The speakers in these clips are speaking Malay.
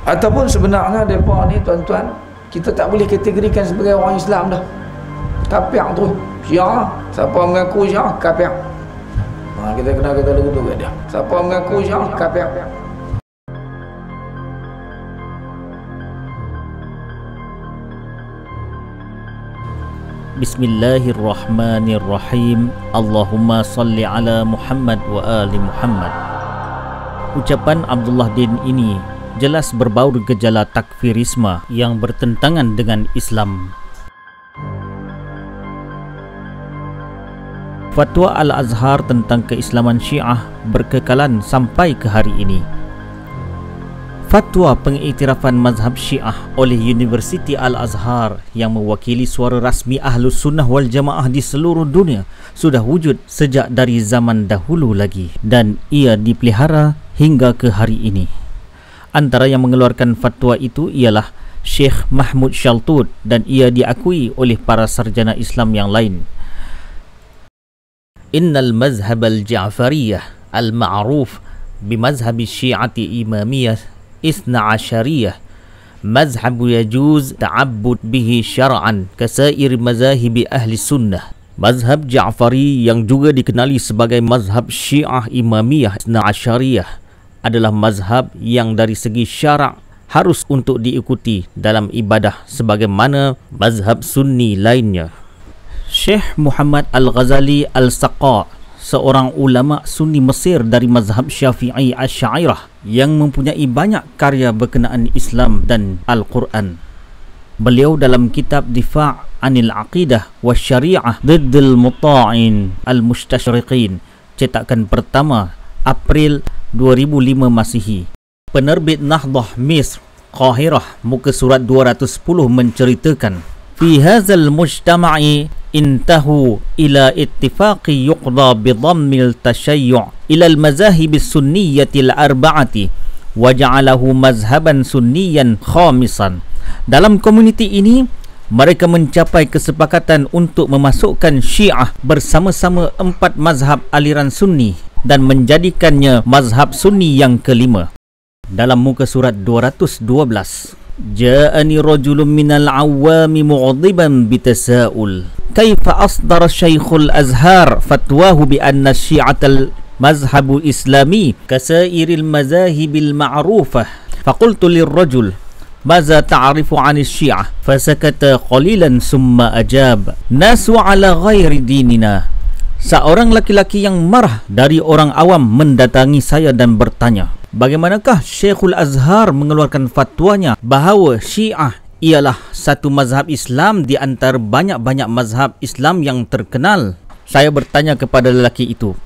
Ataupun sebenarnya mereka ni tuan-tuan, kita tak boleh kategorikan sebagai orang Islam dah. Kafir tu Syiah, siapa mengaku Syiah kafir. Kita kena kata dulu kat dia, siapa mengaku Syiah kafir. Bismillahirrahmanirrahim. Allahumma salli ala Muhammad wa ali Muhammad. Ucapan Abdullah Din ini jelas berbaur gejala takfirisme yang bertentangan dengan Islam. Fatwa Al-Azhar tentang keislaman Syiah berkekalan sampai ke hari ini. Fatwa pengiktirafan mazhab Syiah oleh Universiti Al-Azhar yang mewakili suara rasmi Ahlus Sunnah wal Jamaah di seluruh dunia sudah wujud sejak dari zaman dahulu lagi dan ia dipelihara hingga ke hari ini. Antara yang mengeluarkan fatwa itu ialah Syekh Mahmud Shaltut dan ia diakui oleh para sarjana Islam yang lain. Innal mazhab al-Ja'fariyah al-ma'ruf bimazhab syi'ati imamiyah Isna Asyariyah mazhab yajuz ta'abbud bihi syar'an kasair mazahibi ahli sunnah. Mazhab Ja'fari yang juga dikenali sebagai mazhab Syiah Imamiyah Isna Asyariyah adalah mazhab yang dari segi syarak harus untuk diikuti dalam ibadah sebagaimana mazhab sunni lainnya. Syekh Muhammad Al-Ghazali Al-Saqqa, seorang ulama sunni Mesir dari mazhab Syafi'i Asy'ariyah yang mempunyai banyak karya berkenaan Islam dan Al-Quran. Beliau dalam kitab Difa' Anil Aqidah wa Syari'ah Diddil Muta'in Al-Mustashriqin, cetakan pertama April 2005 Masihi, penerbit Nahdhah Misr Qahirah, muka surat 210 menceritakan, fi hadzal mujtama'i intahu ila ittifaqi yuqda bi dhammil tashayyu' ila al-mazahib as-sunniyyati al-arba'ati wa ja'alahu mazhaban sunniyan khamisan. Dalam komuniti ini mereka mencapai kesepakatan untuk memasukkan Syiah bersama-sama 4 mazhab aliran sunni dan menjadikannya mazhab sunni yang kelima. Dalam muka surat 212, ja'ani rajulun minal awami mu'adhiban bitasa'ul kaifa asdara Syekhul Azhar fatwahu bi anna syi'atal mazhabu islami kasairil mazahibil ma'rufah. Faqultu lirrajul maza ta'rifu 'ani syi'ah fasakata qalilan summa ajab nasu 'ala ghairi dinina. Seorang laki-laki yang marah dari orang awam mendatangi saya dan bertanya, bagaimanakah Syekhul Azhar mengeluarkan fatwanya bahawa Syiah ialah satu mazhab Islam di antara banyak-banyak mazhab Islam yang terkenal? Saya bertanya kepada lelaki itu,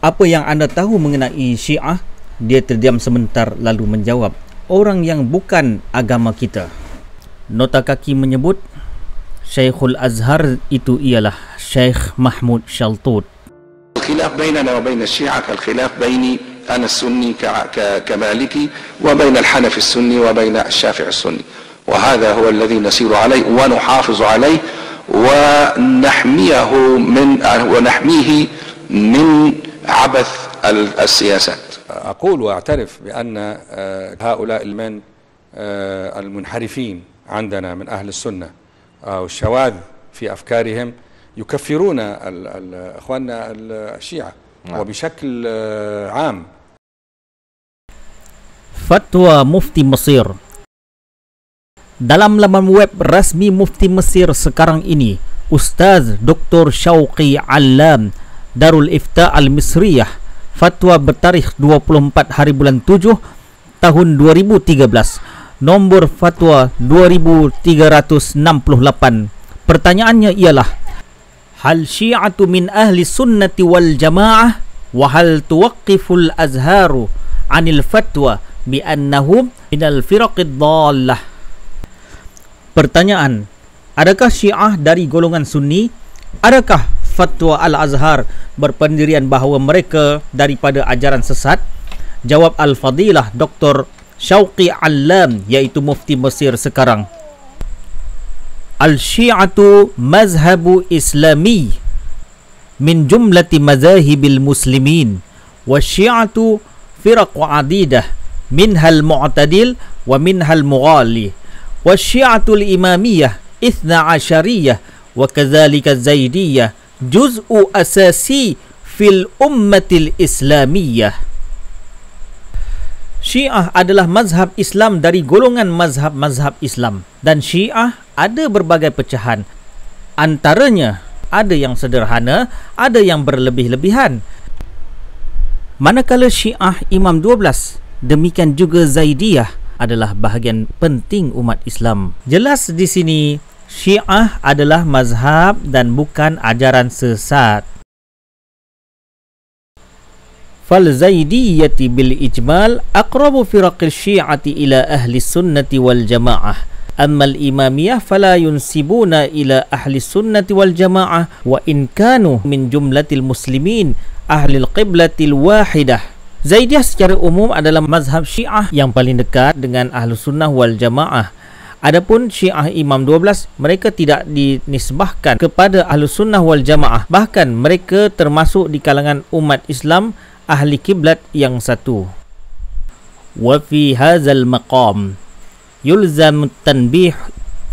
apa yang anda tahu mengenai Syiah? Dia terdiam sebentar lalu menjawab, orang yang bukan agama kita. Nota kaki menyebut Syekhul Azhar itu ialah Syekh Mahmud Shaltut. الخلاف بيننا وبين الشيعة كالخلاف بيني أنا السني كمالكي وبين الحنفي السني وبين الشافعي السني، وهذا هو الذي نسير عليه ونحافظ عليه ونحميه من عبث السياسات. أقول وأعترف بأن هؤلاء المنحرفين عندنا من أهل السنة والشواذ في أفكارهم يكفرون إخواننا الشيعة وبشكل عام. Fatwa Mufti Mesir. Dalam laman web rasmi Mufti Mesir sekarang ini, Ustaz Dr. Syauqi Allam Darul Ifta Al-Misriyah, fatwa bertarikh 24 hari bulan 7 tahun 2013, nombor fatwa 2368. Pertanyaannya ialah, hal syi'atu min ahli sunnati wal jamaah wa hal tuwaqqiful azharu anil fatwa bi annahum minal firaqid dhallah. Pertanyaan, adakah Syiah dari golongan Sunni? Adakah fatwa Al-Azhar berpendirian bahawa mereka daripada ajaran sesat? Jawab Al-Fadilah Dr. Syauqi Allam, iaitu Mufti Mesir sekarang, al-syi'atu mazhabu islami min jumlati mazahibil muslimin wa syi'atu firaq adidah minhal mu'tadil wa minhal mughali, wa syi'atul imamiyah ithna asyariyah wa kadzalika zaidiyah juz'u asasi fil ummatil islamiyah. Syiah adalah mazhab Islam dari golongan mazhab-mazhab Islam, dan Syiah ada berbagai pecahan. Antaranya ada yang sederhana, ada yang berlebih-lebihan. Manakala Syiah Imam 12, demikian juga Zaidiyah adalah bahagian penting umat Islam. Jelas di sini Syiah adalah mazhab dan bukan ajaran sesat. Fal Zaidiyyati bil ijmal aqrabu firaqil syi'ati ila ahli sunnati wal jamaah. Amma al imamiyah fala yunsibuna ila ahli sunnati wal jamaah wa in kanu min jumlatil muslimin ahli al qiblatil wahidah. Zaidiyah secara umum adalah mazhab Syiah yang paling dekat dengan ahli sunnah wal jamaah. Adapun Syiah Imam 12, mereka tidak dinisbahkan kepada ahli sunnah wal jamaah, bahkan mereka termasuk di kalangan umat Islam ahli kiblat yang satu. Wa fi hadzal maqam yulzam at-tanbih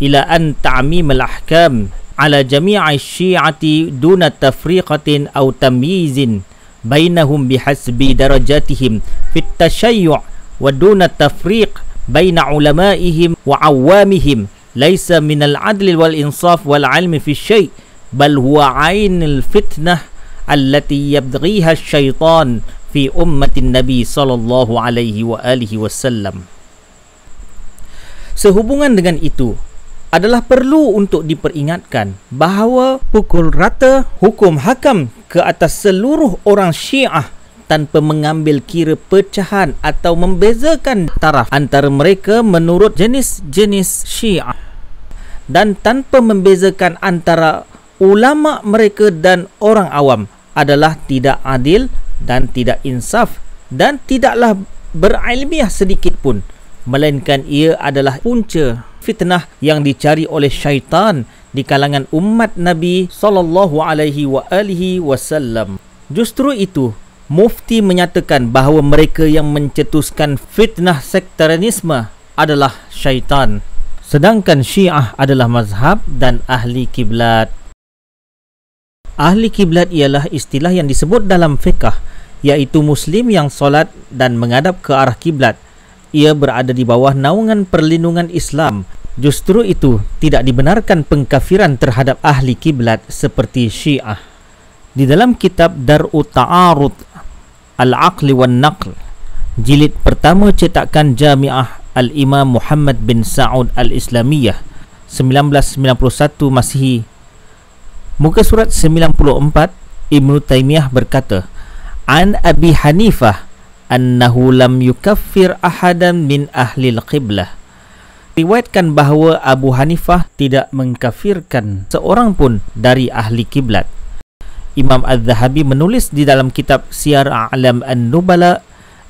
ila an ta'mim al-ahkam ala jami'i syi'ati duna tafriqatin aw tamyizin bainahum bihasbi darajatihim fit tashayyu' wa duna tafriq baina ulama'ihim wa awamihim laysa min al-'adl wal insaf wal 'ilm fi syai' bal huwa 'ainul fitnah allati yabghiha syaitan fi ummatin Nabi sallallahu alaihi wa alihi wasallam. Sehubungan dengan itu, adalah perlu untuk diperingatkan bahawa pukul rata hukum hakam ke atas seluruh orang Syiah tanpa mengambil kira pecahan atau membezakan taraf antara mereka menurut jenis-jenis Syiah, dan tanpa membezakan antara ulama mereka dan orang awam adalah tidak adil dan tidak insaf dan tidaklah berilmiah sedikit pun, melainkan ia adalah punca fitnah yang dicari oleh syaitan di kalangan umat Nabi sallallahu alaihi wa alihi wasallam. Justru itu, Mufti menyatakan bahawa mereka yang mencetuskan fitnah sektarianisme adalah syaitan, sedangkan Syiah adalah mazhab dan ahli kiblat. Ahli kiblat ialah istilah yang disebut dalam fiqh, iaitu Muslim yang solat dan menghadap ke arah kiblat. Ia berada di bawah naungan perlindungan Islam. Justru itu, tidak dibenarkan pengkafiran terhadap ahli kiblat seperti Syiah. Di dalam kitab Dar'u Ta'arud Al-Aqli wan Naql, jilid pertama cetakan Jami'ah Al-Imam Muhammad bin Sa'ud Al-Islamiyah 1991 Masihi, muka surat 94, Ibnu Taimiyah berkata, An Abi Hanifah annahu lam yukaffir ahadan min ahli al-qiblah. Riwayatkan bahawa Abu Hanifah tidak mengkafirkan seorang pun dari ahli kiblat. Imam Az-Zahabi menulis di dalam kitab Siyar A'lam An-Nubala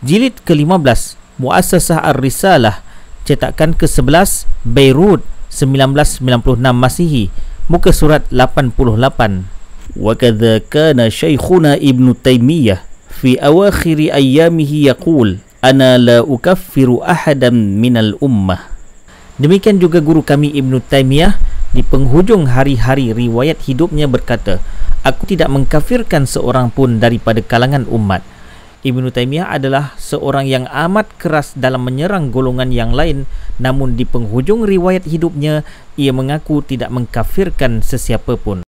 jilid ke-15, Muassasah Ar-Risalah, cetakan ke-11, Beirut 1996 Masihi, muka surat 88. Wa kadza kana Syekhuna Ibnu Taimiyah fi awakhir ayyamihi yaqul ana la ukaffiru ahadan minal ummah. Demikian juga guru kami Ibnu Taimiyah di penghujung hari-hari riwayat hidupnya berkata, aku tidak mengkafirkan seorang pun daripada kalangan umat. Ibnu Taimiyah adalah seorang yang amat keras dalam menyerang golongan yang lain, namun di penghujung riwayat hidupnya ia mengaku tidak mengkafirkan sesiapa pun.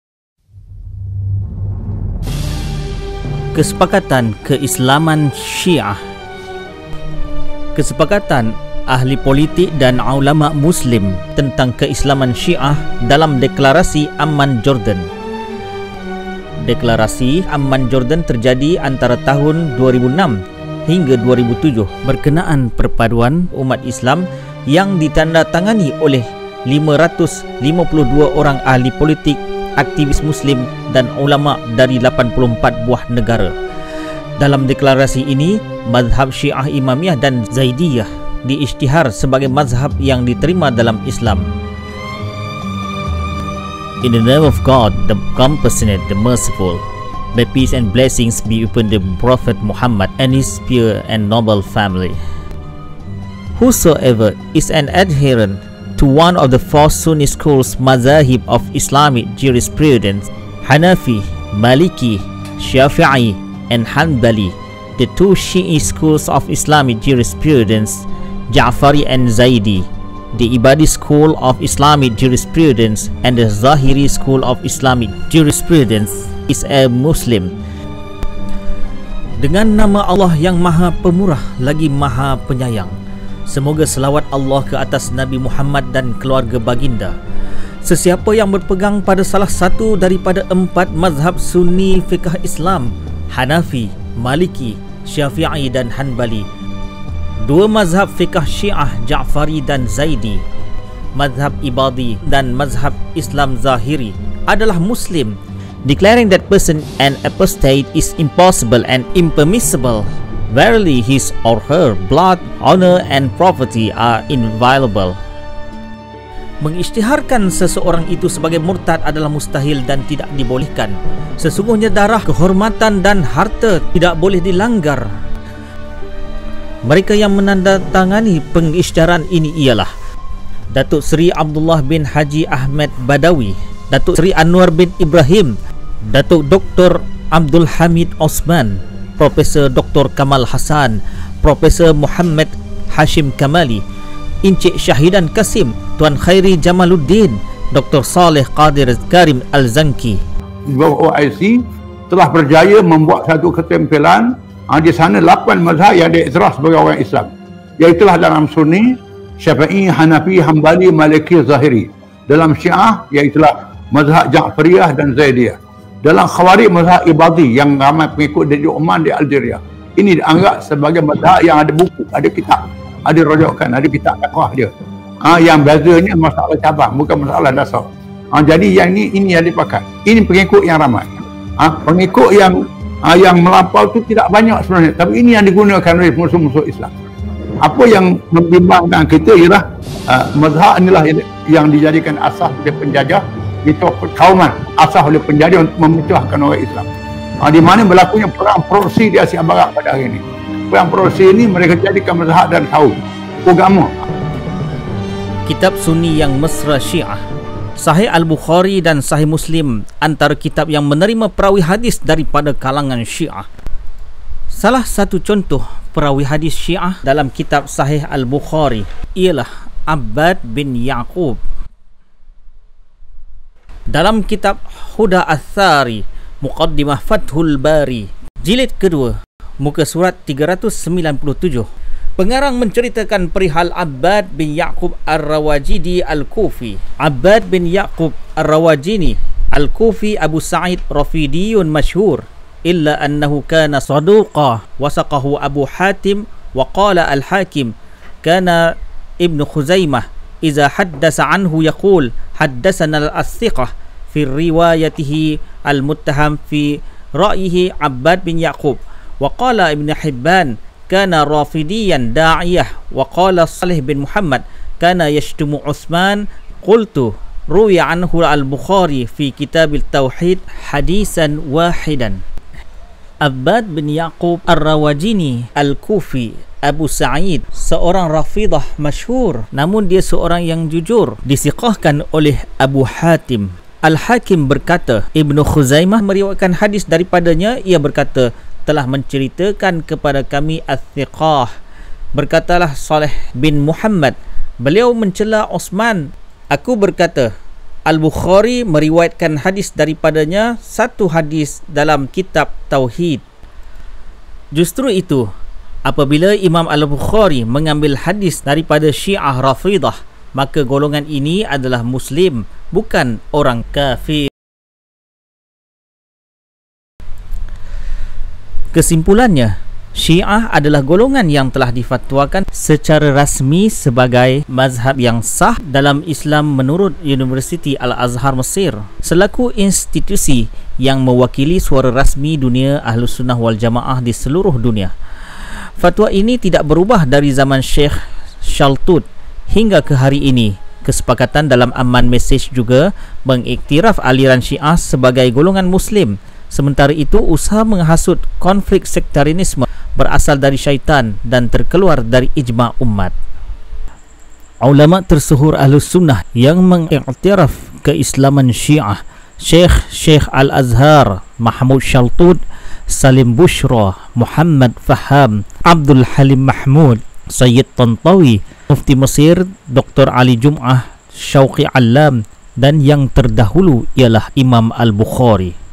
Kesepakatan keislaman Syiah. Kesepakatan ahli politik dan ulama Muslim tentang keislaman Syiah dalam deklarasi Amman Jordan. Deklarasi Amman Jordan terjadi antara tahun 2006 hingga 2007 berkenaan perpaduan umat Islam yang ditandatangani oleh 552 orang ahli politik, aktivis Muslim dan ulama dari 84 buah negara. Dalam deklarasi ini, mazhab Syiah Imamiyah dan Zaidiyah diisytihar sebagai mazhab yang diterima dalam Islam. In the name of God, the Compassionate, the Merciful, may peace and blessings be upon the Prophet Muhammad and his pure and noble family. Whosoever is an adherent to one of the four Sunni schools mazahib of Islamic jurisprudence, Hanafi, Maliki, Syafi'i, and Hanbali, the two Shi'i schools of Islamic jurisprudence, Ja'fari and Zaidi, the Ibadi school of Islamic jurisprudence, and the Zahiri school of Islamic jurisprudence, is a Muslim. Dengan nama Allah yang Maha Pemurah lagi Maha Penyayang, semoga selawat Allah ke atas Nabi Muhammad dan keluarga baginda. Sesiapa yang berpegang pada salah satu daripada 4 mazhab Sunni fiqh Islam, Hanafi, Maliki, Syafi'i dan Hanbali, 2 mazhab fiqh Syiah, Ja'fari dan Zaidi, mazhab Ibadi dan mazhab Islam Zahiri, adalah Muslim, declaring that person an apostate is impossible and impermissible. Verily his or her blood, honor and property are inviolable. Mengisytiharkan seseorang itu sebagai murtad adalah mustahil dan tidak dibolehkan. Sesungguhnya darah, kehormatan dan harta tidak boleh dilanggar. Mereka yang menandatangani pengisytiharan ini ialah Datuk Seri Abdullah bin Haji Ahmad Badawi, Datuk Seri Anwar bin Ibrahim, Datuk Dr. Abdul Hamid Osman, Profesor Dr. Kamal Hasan, Profesor Muhammad Hashim Kamali, Encik Syahidan Kasim, Tuan Khairi Jamaluddin, Dr. Saleh Qadir Karim Al-Zanki. OIC telah berjaya membuat satu ketempelan di sana 8 mazhab yang diiktiraf sebagai orang Islam, iaitulah dalam Sunni, Syafi'i, Hanafi, Hanbali, Maliki, Zahiri. Dalam Syiah iaitulah mazhab Ja'fariyah dan Zaidiyah. Dalam Khawarij, mazhab Ibadi yang ramai pengikut di Oman, di Algeria. Ini dianggap sebagai mazhab yang ada buku, ada kitab, ada rujukan, ada kitab dakwah dia. Yang bezanya masalah cabang, bukan masalah dasar. Jadi yang ini yang dipakai. Ini pengikut yang ramai. Pengikut yang melampau tu tidak banyak sebenarnya, tapi ini yang digunakan oleh musuh-musuh Islam. Apa yang membimbangkan kita ialah mazhab inilah yang dijadikan asas oleh penjajah, itu kauman asas oleh penjajah untuk memecahkan orang Islam. Di mana berlakunya perang proksi di Asia Barat pada hari ini. Perang proksi ini mereka jadikan mazhab dan kaum agama. Kitab Sunni yang mesra Syiah, Sahih Al-Bukhari dan Sahih Muslim antara kitab yang menerima perawi hadis daripada kalangan Syiah. Salah satu contoh perawi hadis Syiah dalam kitab Sahih Al-Bukhari ialah Abbad bin Yaqub. Dalam kitab Huda Ath-Thari, Muqaddimah Fathul Bari, jilid kedua, muka surat 397, pengarang menceritakan perihal Abbad bin Yaqub Ar-Rawajidi Al-Kufi. Abbad bin Yaqub Ar-Rawajini Al-Kufi Abu Sa'id Rafidiyun masyhur, illa annahu kana saduqa, wasaqahu Abu Hatim wa qala Al-Hakim kana Ibn Khuzaimah iza haddasa anhu yaqul haddasana al-thiqah fi riwayatihi al-muttaham fi ra'yihi Abbad bin Yaqub. Wa qala Ibn Hibban kana rafidiyan da'iyah. Wa qala Salih bin Muhammad kana yashtumu Uthman. Qultu ruwiya anhu al-Bukhari fi kitab al-Tauhid hadisan wahidan. Abbad bin Yaqub Ar-Rawajini Al-Kufi Abu Sa'id, seorang Rafidah masyhur, namun dia seorang yang jujur, disiqahkan oleh Abu Hatim. Al-Hakim berkata, Ibnu Khuzaimah meriwayatkan hadis daripadanya. Ia berkata, telah menceritakan kepada kami Al-Thiqah. Berkatalah Saleh bin Muhammad, beliau mencela Osman. Aku berkata, Al-Bukhari meriwayatkan hadis daripadanya, satu hadis dalam kitab Tauhid. Justru itu, apabila Imam Al-Bukhari mengambil hadis daripada Syiah Rafidah, maka golongan ini adalah Muslim, bukan orang kafir. Kesimpulannya, Syiah adalah golongan yang telah difatwakan secara rasmi sebagai mazhab yang sah dalam Islam menurut Universiti Al-Azhar Mesir, selaku institusi yang mewakili suara rasmi dunia Ahlus Sunnah wal Jamaah di seluruh dunia. Fatwa ini tidak berubah dari zaman Syekh Shaltut hingga ke hari ini. Kesepakatan dalam Amman Message juga mengiktiraf aliran Syiah sebagai golongan Muslim. Sementara itu, usaha menghasut konflik sektarianisme berasal dari syaitan dan terkeluar dari ijma' umat. Ulama tersuhur Ahlus Sunnah yang mengiktiraf keislaman Syiah, Syekh Al-Azhar, Mahmud Shaltut, Salim Bushra, Muhammad Faham, Abdul Halim Mahmud, Sayyid Tantawi, Mufti Mesir Dr. Ali Jum'ah, Syauqi Alam, dan yang terdahulu ialah Imam Al-Bukhari.